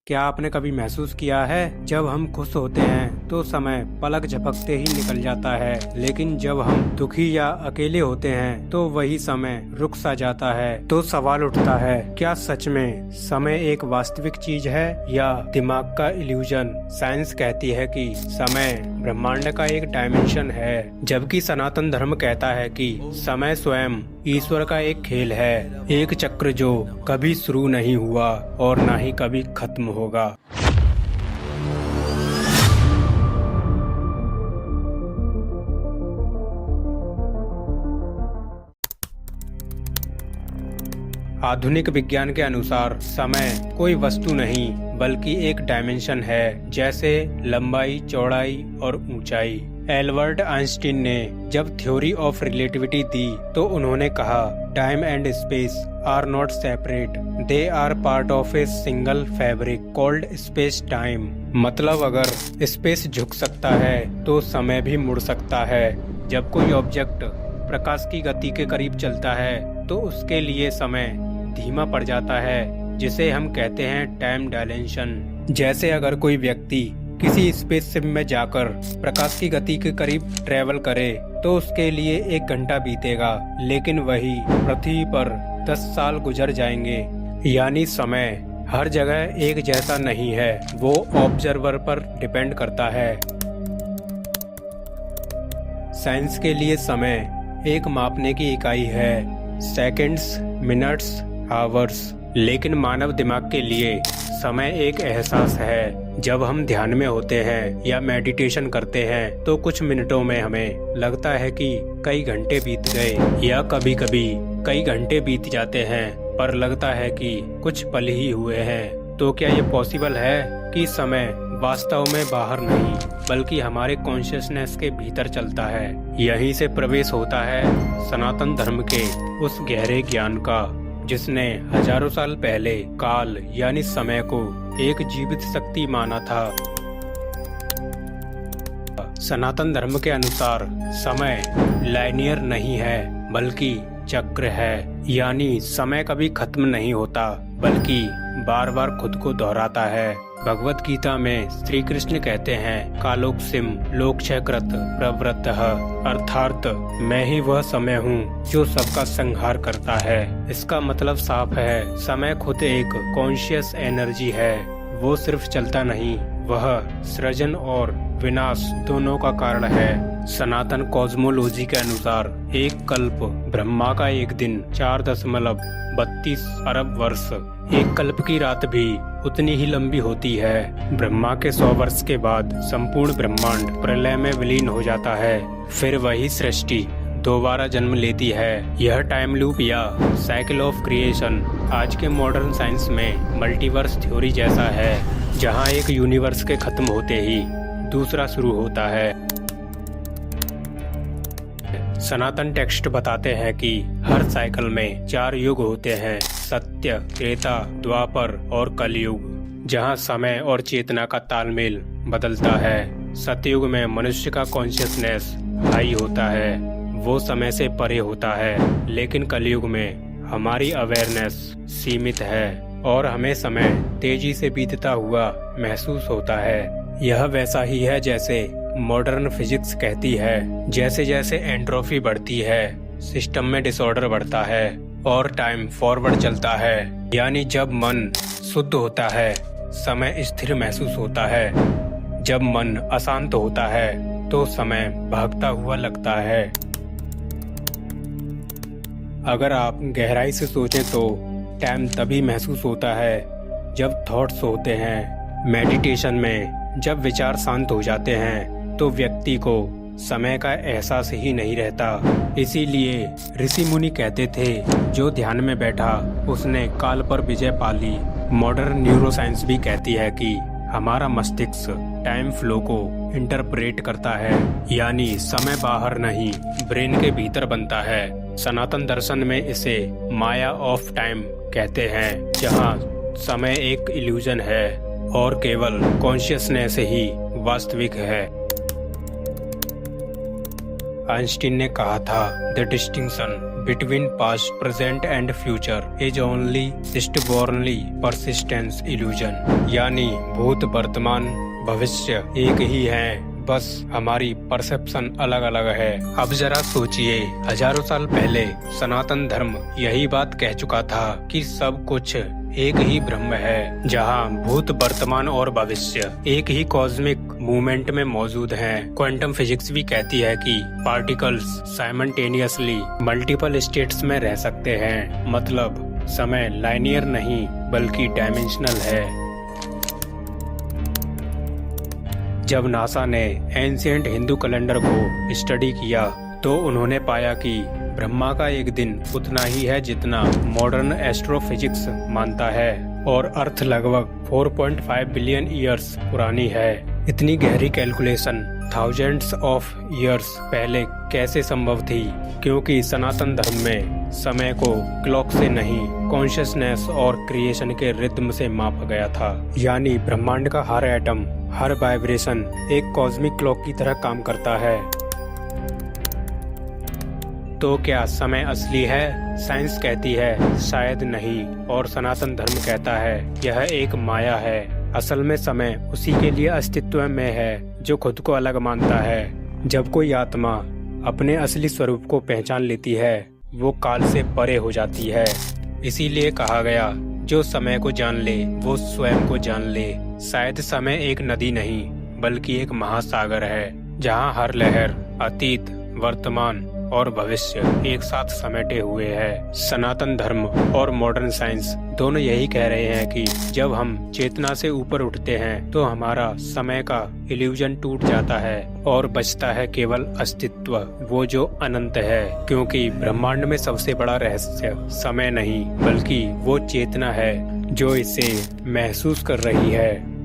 क्या आपने कभी महसूस किया है जब हम खुश होते हैं तो समय पलक झपकते ही निकल जाता है, लेकिन जब हम दुखी या अकेले होते हैं तो वही समय रुक सा जाता है। तो सवाल उठता है, क्या सच में समय एक वास्तविक चीज है या दिमाग का इल्यूजन? साइंस कहती है कि समय ब्रह्मांड का एक डायमेंशन है, जबकि सनातन धर्म कहता है कि समय स्वयं ईश्वर का एक खेल है, एक चक्र जो कभी शुरू नहीं हुआ और ना ही कभी खत्म होगा। आधुनिक विज्ञान के अनुसार समय कोई वस्तु नहीं बल्कि एक डायमेंशन है, जैसे लंबाई, चौड़ाई और ऊंचाई। एल्बर्ट आइंस्टीन ने जब थ्योरी ऑफ रिलेटिविटी दी तो उन्होंने कहा, time and space are not separate, they are part of a single fabric called space time. मतलब अगर स्पेस झुक सकता है तो समय भी मुड़ सकता है। जब कोई ऑब्जेक्ट प्रकाश की गति के करीब चलता है तो उसके लिए समय धीमा पड़ जाता है, जिसे हम कहते हैं टाइम डायलेशन। जैसे अगर कोई व्यक्ति किसी स्पेसशिप में जाकर प्रकाश की गति के करीब ट्रेवल करे तो उसके लिए 1 घंटा बीतेगा, लेकिन वही पृथ्वी पर 10 साल गुजर जाएंगे। यानी समय हर जगह एक जैसा नहीं है, वो ऑब्जर्वर पर डिपेंड करता है। साइंस के लिए समय एक मापने की इकाई है, सेकंड्स, मिनट्स, आवर्स। लेकिन मानव दिमाग के लिए समय एक एहसास है। जब हम ध्यान में होते हैं या मेडिटेशन करते हैं तो कुछ मिनटों में हमें लगता है कि कई घंटे बीत गए, या कभी कभी कई घंटे बीत जाते हैं पर लगता है कि कुछ पल ही हुए हैं। तो क्या ये पॉसिबल है कि समय वास्तव में बाहर नहीं बल्कि हमारे कॉन्शियसनेस के भीतर चलता है? यहीं से प्रवेश होता है सनातन धर्म के उस गहरे ज्ञान का, जिसने हजारों साल पहले काल यानी समय को एक जीवित शक्ति माना था। सनातन धर्म के अनुसार समय लाइनियर नहीं है बल्कि चक्र है, यानी समय कभी खत्म नहीं होता बल्कि बार बार खुद को दोहराता है। भगवत गीता में श्री कृष्ण कहते हैं, कालोक्सिम लोकक्षयकृत प्रवृत्तः, अर्थात मैं ही वह समय हूँ जो सबका संहार करता है। इसका मतलब साफ है, समय खुद एक कॉन्शियस एनर्जी है। वो सिर्फ चलता नहीं, वह सृजन और विनाश दोनों का कारण है। सनातन कॉस्मोलॉजी के अनुसार एक कल्प ब्रह्मा का एक दिन 4.32 अरब वर्ष। एक कल्प की रात भी उतनी ही लंबी होती है। ब्रह्मा के 100 वर्ष के बाद संपूर्ण ब्रह्मांड प्रलय में विलीन हो जाता है, फिर वही सृष्टि दोबारा जन्म लेती है। यह टाइम लूप या साइकिल ऑफ क्रिएशन आज के मॉडर्न साइंस में मल्टीवर्स थ्योरी जैसा है, जहां एक यूनिवर्स के खत्म होते ही दूसरा शुरू होता है। सनातन टेक्स्ट बताते हैं कि हर साइकिल में 4 युग होते हैं, सत्य, त्रेता, द्वापर और कलयुग, जहां समय और चेतना का तालमेल बदलता है। सतयुग में मनुष्य का कॉन्शियसनेस हाई होता है, वो समय से परे होता है, लेकिन कलयुग में हमारी अवेयरनेस सीमित है और हमें समय तेजी से बीतता हुआ महसूस होता है। यह वैसा ही है जैसे मॉडर्न फिजिक्स कहती है, जैसे जैसे एंट्रोपी बढ़ती है सिस्टम में डिसऑर्डर बढ़ता है और टाइम फॉरवर्ड चलता है। यानी जब मन शुद्ध होता है समय स्थिर महसूस होता है, जब मन अशांत होता है तो समय भागता हुआ लगता है। अगर आप गहराई से सोचें तो टाइम तभी महसूस होता है जब थॉट्स होते हैं। मेडिटेशन में जब विचार शांत हो जाते हैं तो व्यक्ति को समय का एहसास ही नहीं रहता। इसीलिए ऋषि मुनि कहते थे, जो ध्यान में बैठा उसने काल पर विजय पा ली। मॉडर्न न्यूरोसाइंस भी कहती है कि हमारा मस्तिष्क टाइम फ्लो को इंटरप्रेट करता है, यानी समय बाहर नहीं ब्रेन के भीतर बनता है। सनातन दर्शन में इसे माया ऑफ टाइम कहते हैं, जहां समय एक इल्यूजन है और केवल कॉन्शियसनेस ही वास्तविक है। आइंस्टीन ने कहा था, the distinction between past, present and future is only stubbornly persistence illusion। यानी भूत, वर्तमान, भविष्य एक ही है, बस हमारी परसेप्शन अलग अलग है। अब जरा सोचिए, हजारों साल पहले सनातन धर्म यही बात कह चुका था कि सब कुछ एक ही ब्रह्म है, जहाँ भूत, वर्तमान और भविष्य एक ही कॉस्मिक मूवमेंट में मौजूद हैं। क्वांटम फिजिक्स भी कहती है कि पार्टिकल्स साइमल्टेनियसली मल्टीपल स्टेट्स में रह सकते हैं। मतलब समय लाइनियर नहीं बल्कि डायमेंशनल है। जब नासा ने एंशिएंट हिंदू कैलेंडर को स्टडी किया तो उन्होंने पाया कि ब्रह्मा का एक दिन उतना ही है जितना मॉडर्न एस्ट्रोफिजिक्स मानता है, और अर्थ लगभग 4.5 बिलियन ईयर्स पुरानी है। इतनी गहरी कैलकुलेशन थाउजेंड्स ऑफ ईयर्स पहले कैसे संभव थी? क्योंकि सनातन धर्म में समय को क्लॉक से नहीं, कॉन्शियसनेस और क्रिएशन के रिदम से मापा गया था। यानी ब्रह्मांड का हर एटम, हर वाइब्रेशन एक कॉस्मिक क्लॉक की तरह काम करता है। तो क्या समय असली है? साइंस कहती है शायद नहीं, और सनातन धर्म कहता है यह एक माया है। असल में समय उसी के लिए अस्तित्व में है जो खुद को अलग मानता है। जब कोई आत्मा अपने असली स्वरूप को पहचान लेती है, वो काल से परे हो जाती है। इसीलिए कहा गया, जो समय को जान ले वो स्वयं को जान ले। शायद समय एक नदी नहीं बल्कि एक महासागर है, जहाँ हर लहर अतीत, वर्तमान और भविष्य एक साथ समेटे हुए हैं। सनातन धर्म और मॉडर्न साइंस दोनों यही कह रहे हैं कि जब हम चेतना से ऊपर उठते हैं तो हमारा समय का इल्यूजन टूट जाता है और बचता है केवल अस्तित्व, वो जो अनंत है। क्योंकि ब्रह्मांड में सबसे बड़ा रहस्य समय नहीं बल्कि वो चेतना है जो इसे महसूस कर रही है।